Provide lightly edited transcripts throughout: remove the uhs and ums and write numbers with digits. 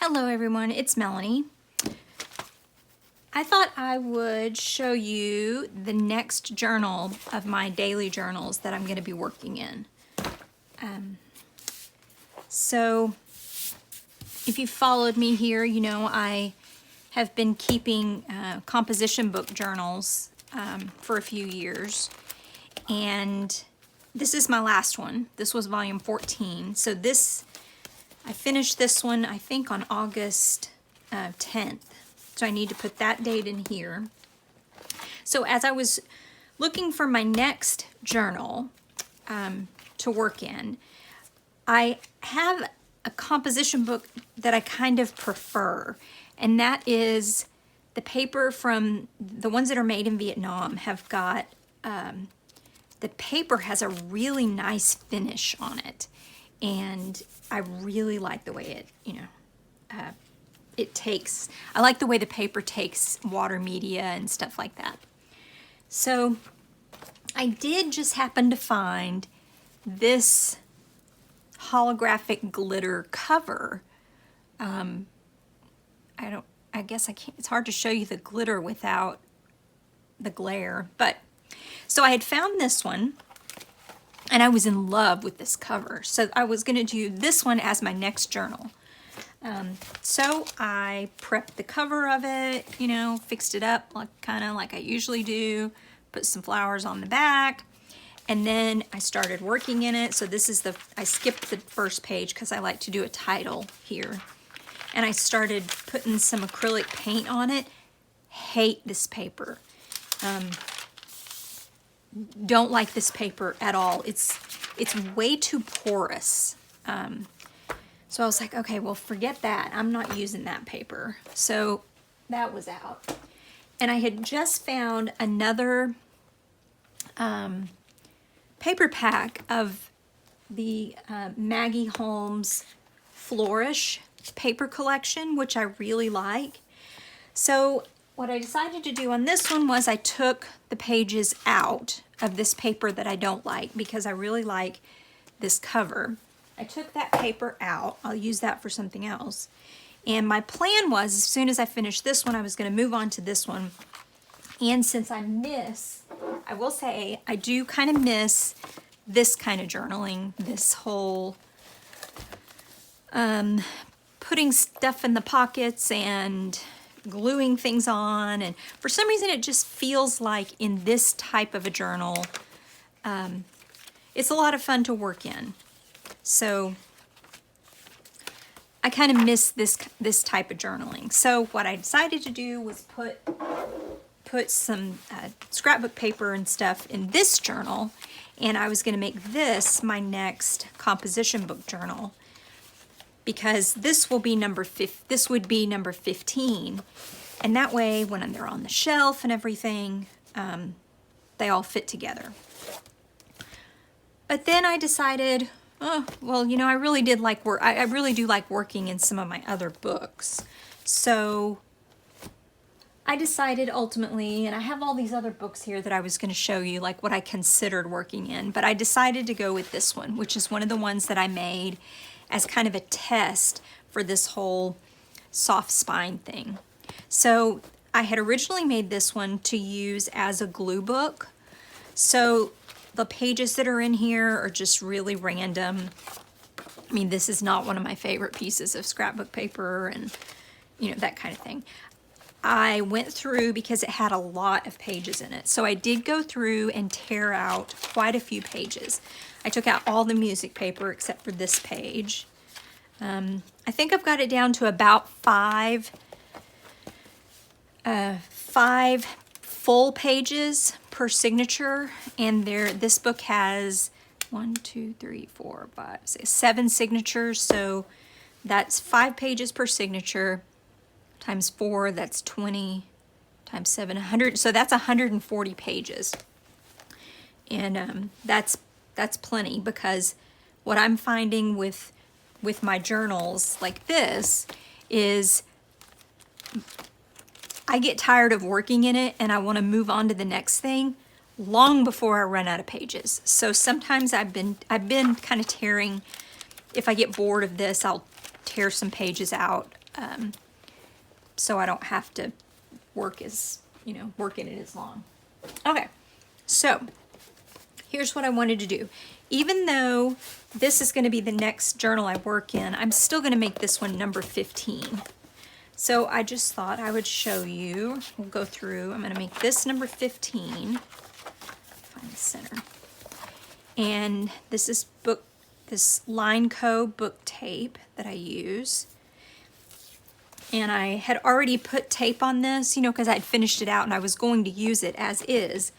Hello everyone, it's Melanie. I thought I would show you the next journal of my daily journals that I'm going to be working in. So if you followed me here, you know I have been keeping composition book journals for a few years, and this is my last one. This was volume 14. So I finished this one, I think, on August 10th. So I need to put that date in here. So as I was looking for my next journal to work in, I have a composition book that I kind of prefer. And that is the paper from the ones that are made in Vietnam have got, the paper has a really nice finish on it. And I really like the way it, I like the way the paper takes water media and stuff like that. So I did just happen to find this holographic glitter cover. I guess I can't, it's hard to show you the glitter without the glare, but so I had found this one. And I was in love with this cover. So I was going to do this one as my next journal. So I prepped the cover of it, fixed it up kind of like I usually do, put some flowers on the back, and then I started working in it. So this is I skipped the first page because I like to do a title here. And I started putting some acrylic paint on it. Hate this paper. Don't like this paper at all. It's way too porous. So I was like, okay, well, forget that. I'm not using that paper. So that was out. And I had just found another paper pack of the Maggie Holmes Flourish paper collection, which I really like. So what I decided to do on this one was I took the pages out of this paper that I don't like because I really like this cover. I took that paper out. I'll use that for something else. And my plan was, as soon as I finished this one, I was going to move on to this one. And since I will say, I do kind of miss this kind of journaling, this whole putting stuff in the pockets and gluing things on, and for some reason it just feels like in this type of a journal it's a lot of fun to work in. So I kind of miss this type of journaling. So what I decided to do was put some scrapbook paper and stuff in this journal, and I was going to make this my next composition book journal, because this would be number 15, and that way when they're on the shelf and everything, they all fit together. But then I decided, oh, well, I really did like work. I really do like working in some of my other books. So I decided ultimately, and I have all these other books here that I was going to show you, like what I considered working in, but I decided to go with this one, which is one of the ones that I made as kind of a test for this whole soft spine thing. So I had originally made this one to use as a glue book. So the pages that are in here are just really random. I mean, this is not one of my favorite pieces of scrapbook paper and, that kind of thing. I went through because it had a lot of pages in it. So I did go through and tear out quite a few pages. I took out all the music paper except for this page. I think I've got it down to about five full pages per signature, and this book has 7 signatures, so that's 5 pages per signature times 4, that's 20 times 7, 100, so that's 140 pages. And that's plenty, because what I'm finding with my journals like this is I get tired of working in it and I want to move on to the next thing long before I run out of pages. So sometimes I've been kind of tearing, if I get bored of this, I'll tear some pages out so I don't have to work in it as long. Okay, so here's what I wanted to do. Even though this is going to be the next journal I work in, I'm still going to make this one number 15. So I just thought I would show you. We'll go through. I'm going to make this number 15. Find the center. And this is this Line Co. book tape that I use. And I had already put tape on this, because I'd finished it out and I was going to use it as is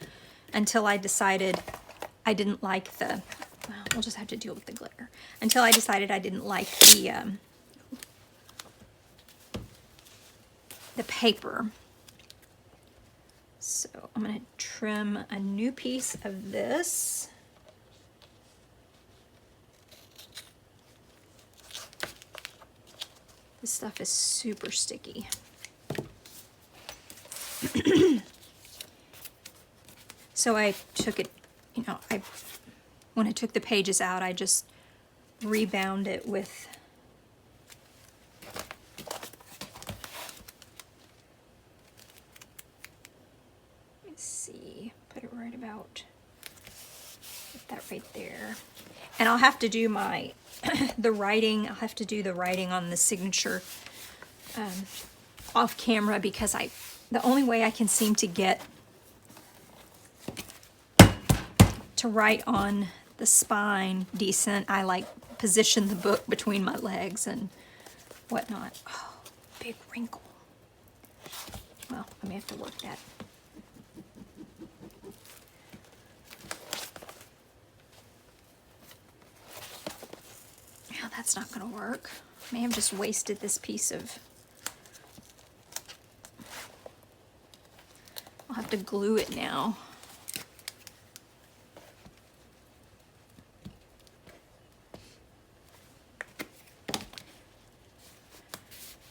until I decided I didn't like well, we'll just have to deal with the glitter. Until I decided I didn't like the paper. So I'm going to trim a new piece of this. This stuff is super sticky. So I took it, when I took the pages out, I just rebound it with put it right about, put that right there. And I'll have to do my, the writing, I'll have to do the writing on the signature off camera, because the only way I can seem to get to write on the spine decent, I position the book between my legs and whatnot. Oh, big wrinkle. Well, I may have to work that. That's not going to work. I may have just wasted this piece of... I'll have to glue it now.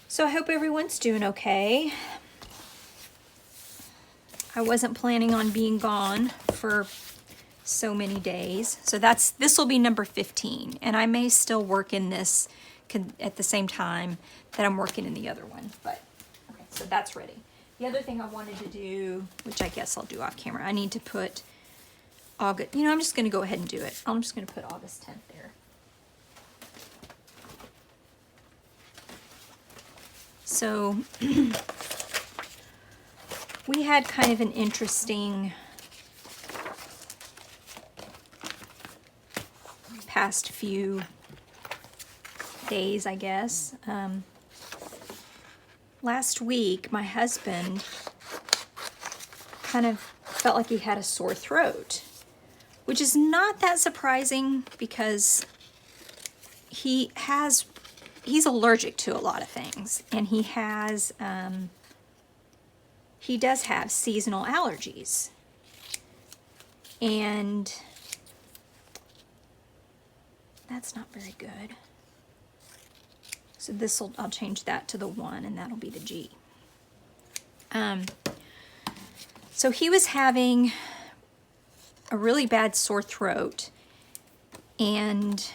So I hope everyone's doing okay. I wasn't planning on being gone for so many days. So this will be number 15, and I may still work in this at the same time that I'm working in the other one. But okay, so that's ready. The other thing I wanted to do, which I guess I'll do off camera, I need to put August. I'm just going to go ahead and do it. I'm just going to put August 10th there. So we had kind of an interesting past few days, I guess. Last week, my husband kind of felt like he had a sore throat, which is not that surprising because he's allergic to a lot of things, and he does have seasonal allergies. And that's not very good. So I'll change that to the 1, and that'll be the G. So he was having a really bad sore throat, and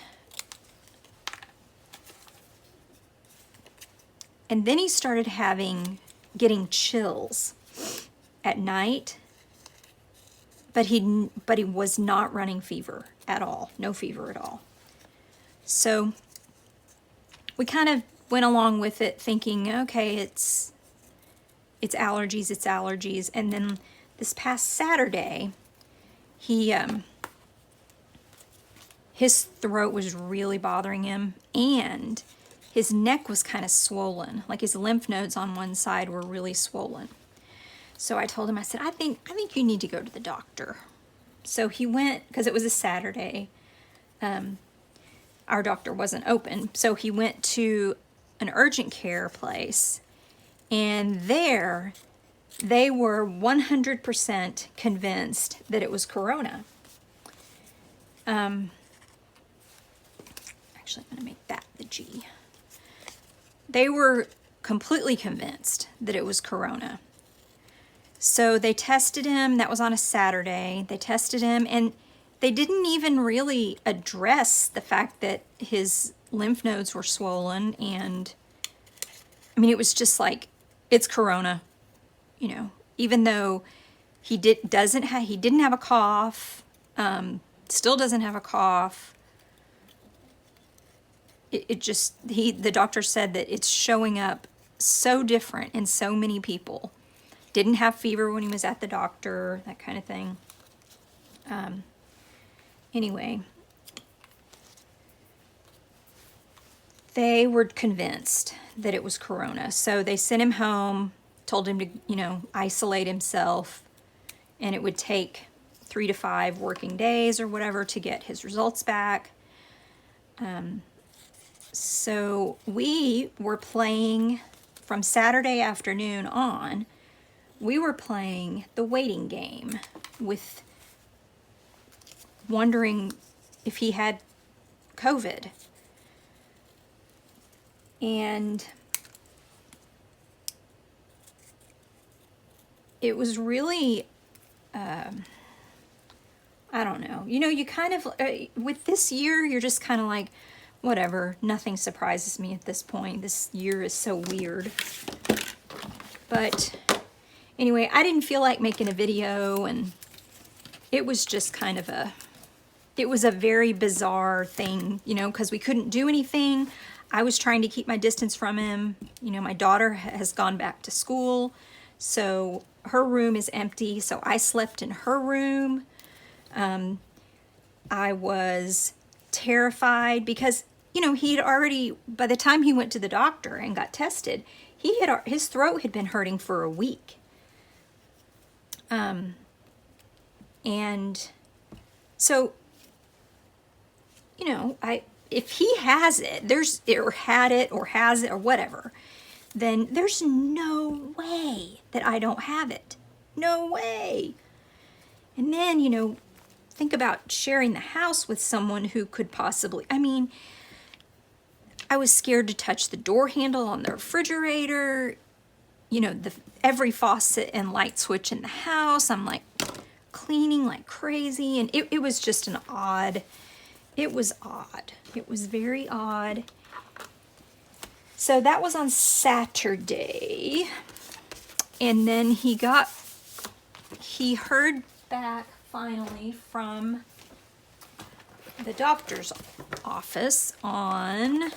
then he started getting chills at night, but he was not running fever at all, no fever at all. So we kind of went along with it thinking, okay, it's allergies. And then this past Saturday, his throat was really bothering him, and his neck was kind of swollen, like his lymph nodes on one side were really swollen. So I told him, I said, I think you need to go to the doctor. So he went, because it was a Saturday. Our doctor wasn't open, so he went to an urgent care place, and there they were 100% convinced that it was corona. Actually, I'm going to make that the G. They were completely convinced that it was corona. So they tested him. That was on a Saturday. They tested him, and they didn't even really address the fact that his lymph nodes were swollen, and I mean, it was just like, it's corona, you know, even though he didn't have a cough, still doesn't have a cough. The doctor said that it's showing up so different in so many people. Didn't have fever when he was at the doctor, that kind of thing. Anyway, they were convinced that it was corona. So they sent him home, told him to, you know, isolate himself, and it would take 3 to 5 working days or whatever to get his results back. So we were playing from Saturday afternoon on, we were playing the waiting game with wondering if he had COVID. And it was really, I don't know. You know, you kind of, with this year, you're just kind of like, whatever, nothing surprises me at this point. This year is so weird. But anyway, I didn't feel like making a video, and it was just kind of it was a very bizarre thing, you know, because we couldn't do anything. I was trying to keep my distance from him. You know, my daughter has gone back to school, so her room is empty, so I slept in her room. I was terrified because, you know, he had already, by the time he went to the doctor and got tested, his throat had been hurting for a week. And so, you know, if he has it, or had it or has it or whatever, then there's no way that I don't have it. No way. And then, you know, think about sharing the house with someone who could possibly, I mean, I was scared to touch the door handle on the refrigerator, you know, every faucet and light switch in the house. I'm like cleaning like crazy, and it was just it was odd. It was very odd. So that was on Saturday, and then he heard back finally from the doctor's office on,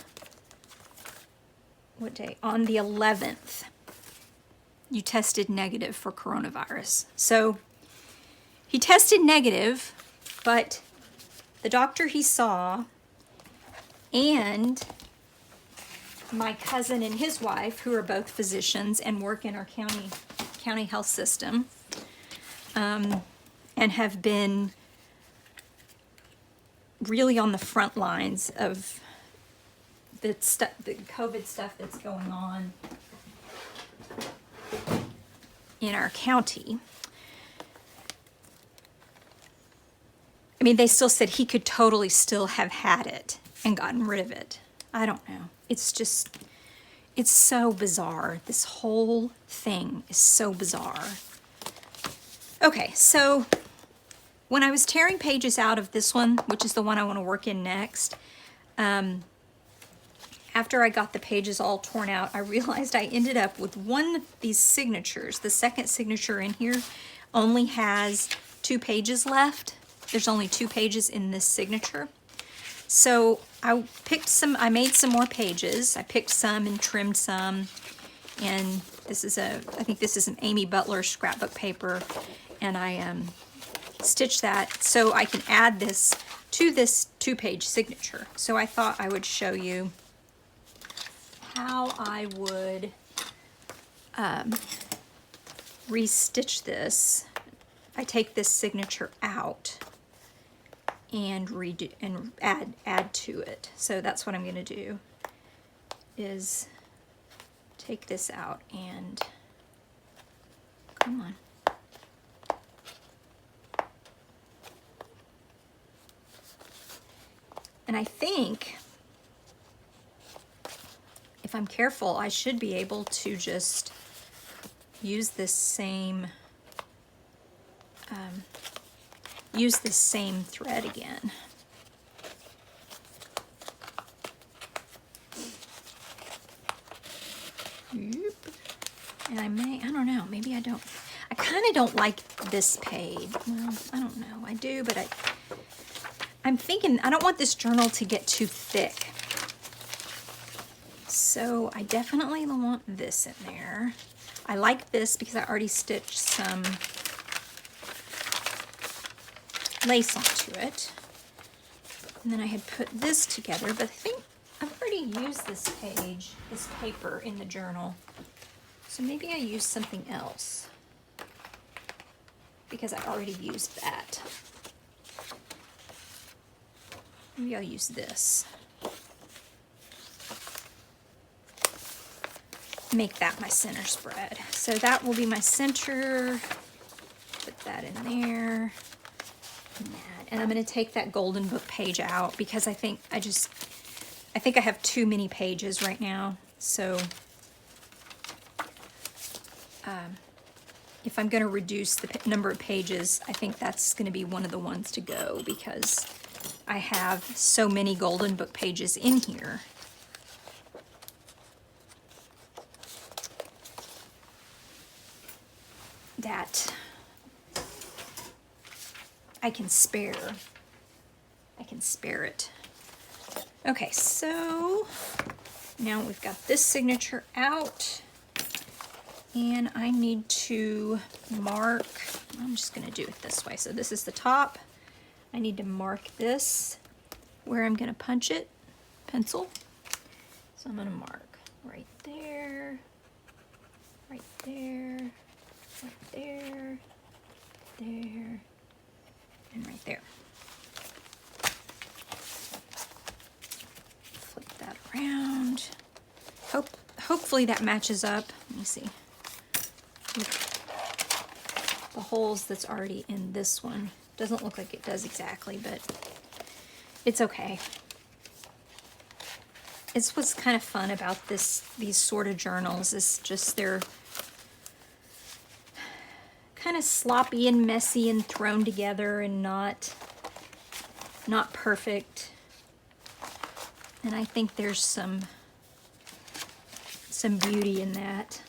what day? On the 11th. You tested negative for coronavirus. So he tested negative, but the doctor he saw and my cousin and his wife, who are both physicians and work in our county health system, and have been really on the front lines of the COVID stuff that's going on in our county. I mean, they still said he could totally still have had it and gotten rid of it. I don't know. It's so bizarre. This whole thing is so bizarre. Okay, so when I was tearing pages out of this one, which is the one I want to work in next, after I got the pages all torn out, I realized I ended up with one of these signatures. The second signature in here only has 2 pages left. There's only 2 pages in this signature. So I made some more pages. I picked some and trimmed some. And this is I think this is an Amy Butler scrapbook paper. And I stitched that so I can add this to this 2-page signature. So I thought I would show you how I would restitch this. I take this signature out and redo and add to it. So that's what I'm going to do, is take this out and come on. And I think if I'm careful, I should be able to just use this same thread again. Oop. And I don't know, maybe I don't. I kind of don't like this page. Well, I don't know. I do, but I'm thinking I don't want this journal to get too thick. So I definitely want this in there. I like this because I already stitched some lace onto it. And then I had put this together, but I think I've already used this page, this paper in the journal. So maybe I used something else because I already used that. Maybe I'll use this. Make that my center spread. So that will be my center. Put that in there. And I'm going to take that golden book page out because I think I have too many pages right now. So if I'm going to reduce the number of pages, I think that's going to be one of the ones to go because I have so many golden book pages in here. That I can spare. I can spare it. Okay, so now we've got this signature out. And I need to mark, I'm just going to do it this way. So this is the top. I need to mark this where I'm going to punch it, pencil. So I'm going to mark right there, right there, right there, there, and right there. Flip that around. Hopefully that matches up. Let me see. The holes that's already in this one. Doesn't look like it does exactly, but it's okay. It's what's kind of fun about these sort of journals is just they're kind of sloppy and messy and thrown together and not perfect. And I think there's some beauty in that.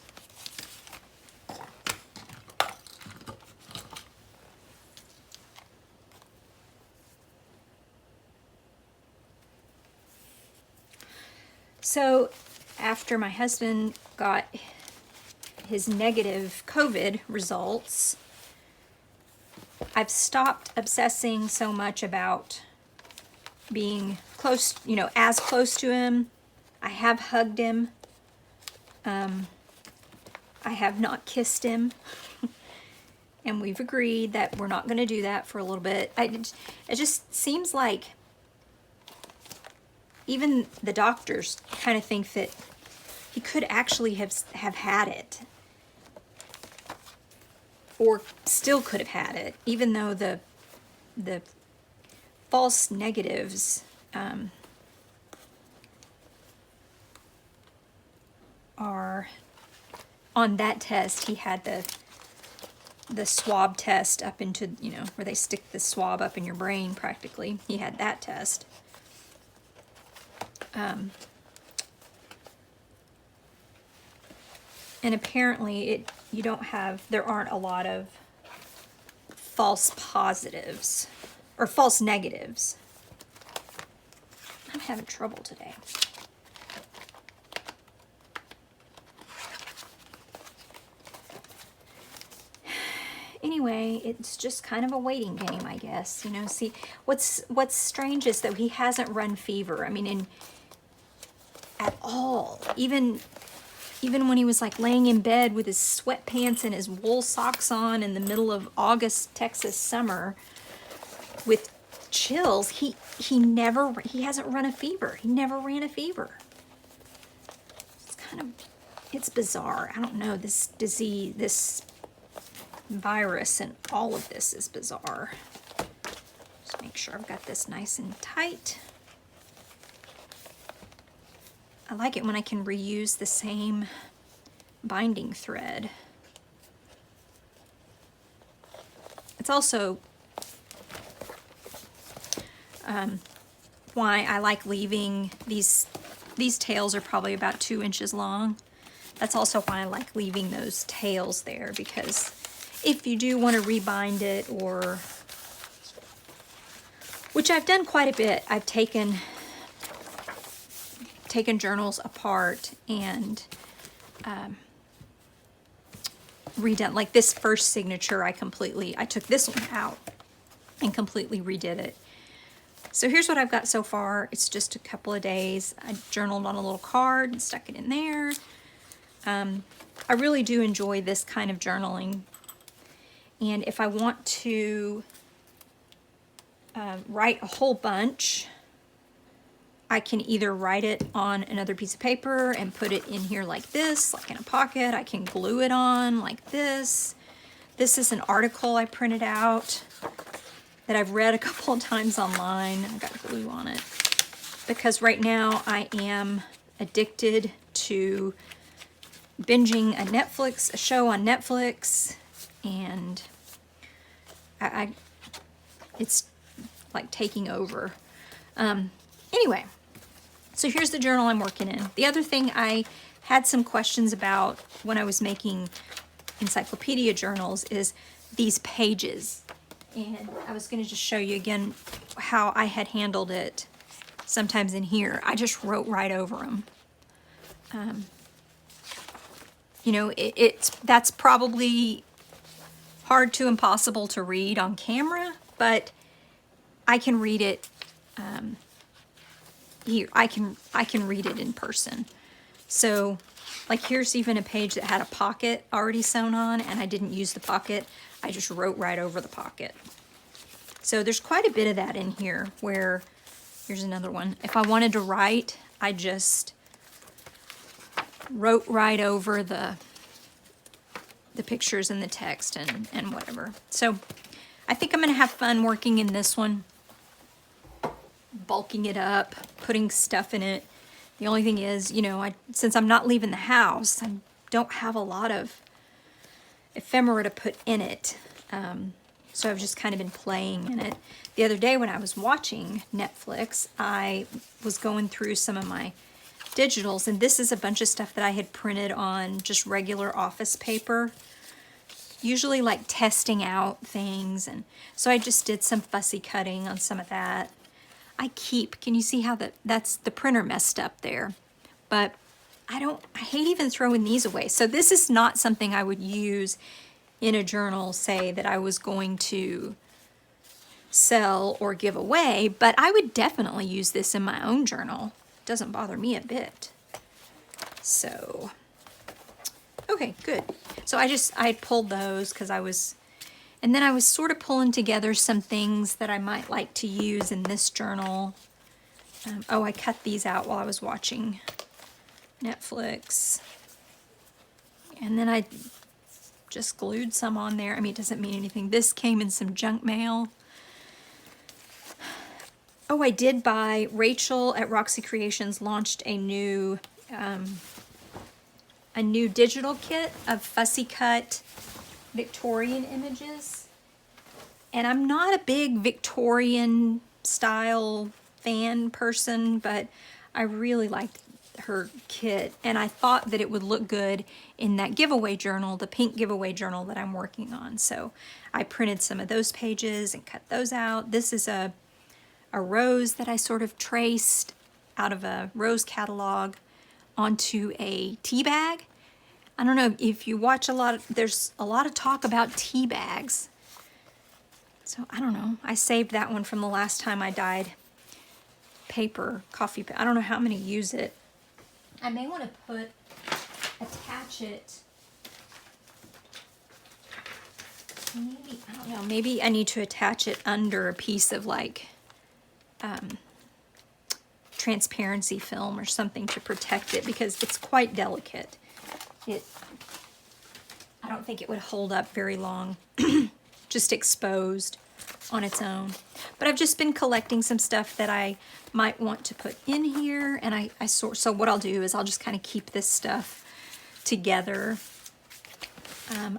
So after my husband got his negative COVID results, I've stopped obsessing so much about being close, as close to him. I have hugged him. I have not kissed him. And we've agreed that we're not going to do that for a little bit. It just seems like even the doctors kind of think that he could actually have had it, or still could have had it, even though the false negatives are on that test. He had the swab test up into, where they stick the swab up in your brain practically. He had that test. And apparently there aren't a lot of false positives or false negatives. I'm having trouble today. Anyway, it's just kind of a waiting game, I guess. See, what's strange is that he hasn't run fever. I mean, at all. Even when he was like laying in bed with his sweatpants and his wool socks on in the middle of August Texas summer with chills, he hasn't run a fever. He never ran a fever. It's bizarre. I don't know, this disease, this virus, and all of this is bizarre. Just make sure I've got this nice and tight. I like it when I can reuse the same binding thread. It's also why I like leaving these tails are probably about 2 inches long. That's also why I like leaving those tails there, because if you do want to rebind it, or, which I've done quite a bit, I've taken journals apart and redone, like this first signature, I took this one out and completely redid it. So here's what I've got so far. It's just a couple of days. I journaled on a little card and stuck it in there. I really do enjoy this kind of journaling. And if I want to write a whole bunch, I can either write it on another piece of paper and put it in here like this, like in a pocket. I can glue it on like this. This is an article I printed out that I've read a couple of times online. I got glue on it because right now I am addicted to binging a show on Netflix, and it's like taking over. Anyway, so here's the journal I'm working in. The other thing I had some questions about when I was making encyclopedia journals is these pages. And I was going to just show you again how I had handled it sometimes in here. I just wrote right over them. You know, that's probably hard to impossible to read on camera, but I can read it here. I can read it in person. So, like, here's even a page that had a pocket already sewn on, and I didn't use the pocket. I just wrote right over the pocket. So there's quite a bit of that in here where, here's another one. If I wanted to write, I just wrote right over the pictures and the text and whatever. So I think I'm gonna have fun working in this one, bulking it up, putting stuff in it. The only thing is, you know, since I'm not leaving the house, I don't have a lot of ephemera to put in it. So I've just kind of been playing in it. The other day when I was watching Netflix, I was going through some of my digitals, and this is a bunch of stuff that I had printed on just regular office paper, usually like testing out things. And so I just did some fussy cutting on some of that. Can you see how that's the printer messed up there? But I hate even throwing these away. So this is not something I would use in a journal, say that I was going to sell or give away, but I would definitely use this in my own journal. It doesn't bother me a bit. So, okay, good. So I pulled those because and then I was sort of pulling together some things that I might like to use in this journal. I cut these out while I was watching Netflix. And then I just glued some on there. I mean, it doesn't mean anything. This came in some junk mail. Oh, I did buy, Rachel at Roxy Creations launched a new digital kit of fussy cut Victorian images. And I'm not a big Victorian style fan person, but I really liked her kit, and I thought that it would look good in that giveaway journal, the pink giveaway journal that I'm working on. So I printed some of those pages and cut those out. This is a rose that I sort of traced out of a rose catalog onto a tea bag. I don't know if you watch there's a lot of talk about tea bags. So I don't know. I saved that one from the last time I dyed coffee. I don't know how I'm going to use it. I may want to attach it. Maybe, I don't know, maybe I need to attach it under a piece of like transparency film or something to protect it, because it's quite delicate. I don't think it would hold up very long, just exposed on its own. But I've just been collecting some stuff that I might want to put in here, and so what I'll do is I'll just kind of keep this stuff together.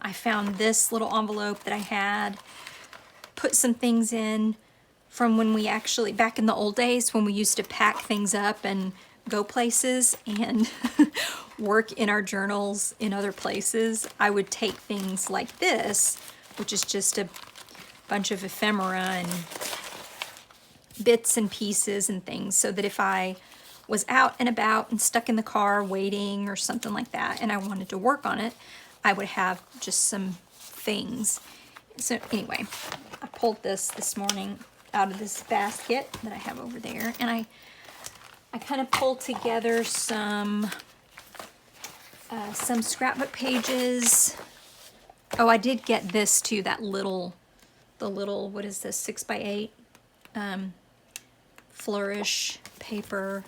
I found this little envelope that I had, put some things in from when we actually, back in the old days when we used to pack things up and go places, and work in our journals in other places, I would take things like this, which is just a bunch of ephemera and bits and pieces and things, so that if I was out and about and stuck in the car waiting or something like that and I wanted to work on it, I would have just some things. So anyway, I pulled this morning out of this basket that I have over there, and I kind of pulled together some scrapbook pages. Oh, I did get this too, the little, what is this, 6x8 flourish paper.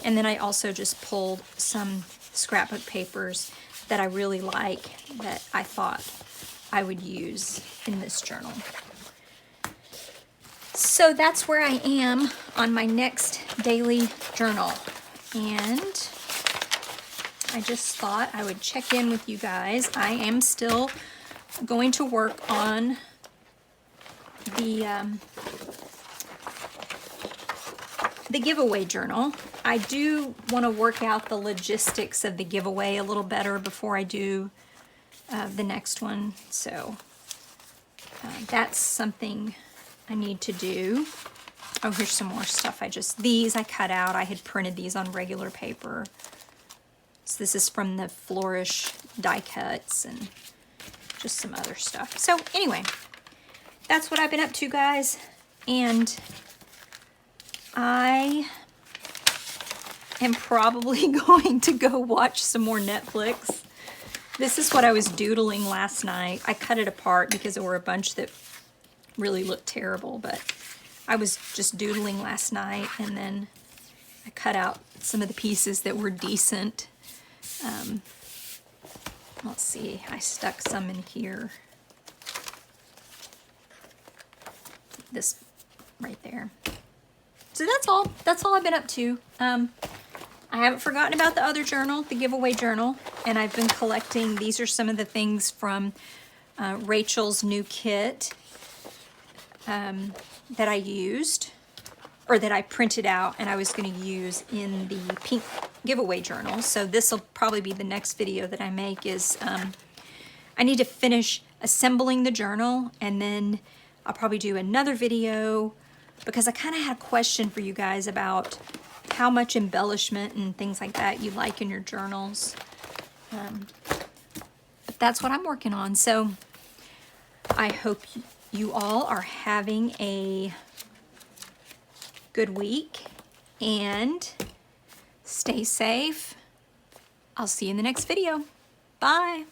And then I also just pulled some scrapbook papers that I really like that I thought I would use in this journal. So that's where I am on my next daily journal. And I just thought I would check in with you guys. I am still going to work on the giveaway journal. I do want to work out the logistics of the giveaway a little better before I do the next one. So that's something I need to do. Oh, here's some more stuff. These I cut out. I had printed these on regular paper. So this is from the Flourish die cuts and just some other stuff. So anyway, that's what I've been up to, guys. And I am probably going to go watch some more Netflix. This is what I was doodling last night. I cut it apart because there were a bunch that really looked terrible, but I was just doodling last night, and then I cut out some of the pieces that were decent. Let's see, I stuck some in here. This right there. So that's all I've been up to. I haven't forgotten about the other journal, the giveaway journal, and I've been collecting. These are some of the things from Rachel's new kit that I used, or that I printed out and I was going to use in the pink giveaway journal. So this will probably be the next video that I make. Is I need to finish assembling the journal, and then I'll probably do another video, because I kind of had a question for you guys about how much embellishment and things like that you like in your journals. But that's what I'm working on. So I hope you all are having a good week and stay safe. I'll see you in the next video. Bye.